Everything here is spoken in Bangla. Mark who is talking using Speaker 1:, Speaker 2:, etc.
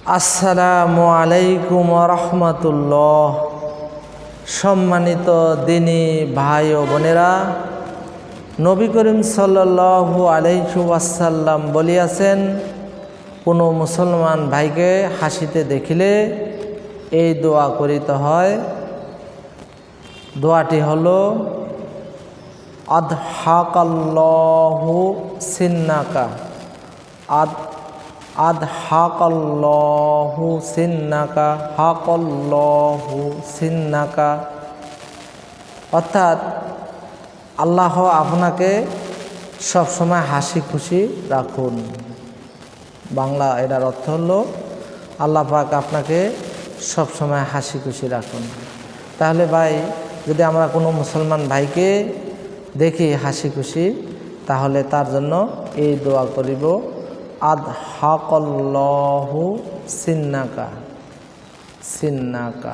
Speaker 1: আসসালামু আলাইকুম ওয়া রাহমাতুল্লাহ। সম্মানিত দিনী ভাই ও বোনেরা, নবী করিম সাল্লাল্লাহু আলাইহি ওয়াসাল্লাম বলিয়াছেন, কোনো মুসলমান ভাইকে হাসিতে দেখিলে এই দোয়া করিতে হয়। দোয়াটি হলো আদহাকাল্লাহু সিন্নাকা, আদহাকাল্লাহু সিন্নাকা, হাকাল্লাহু সিন্নাকা। অর্থাৎ আল্লাহ আপনাকে সবসময় হাসি খুশি রাখুন। বাংলা এটার অর্থ হলো আল্লাহ পাক আপনাকে সবসময় হাসি খুশি রাখুন। তাহলে ভাই, যদি আমরা কোনো মুসলমান ভাইকে দেখি হাসি খুশি, তাহলে তার জন্য এই দোয়া করিব, আদহাকাল্লাহু সিন্নাকা, সিন্নাকা।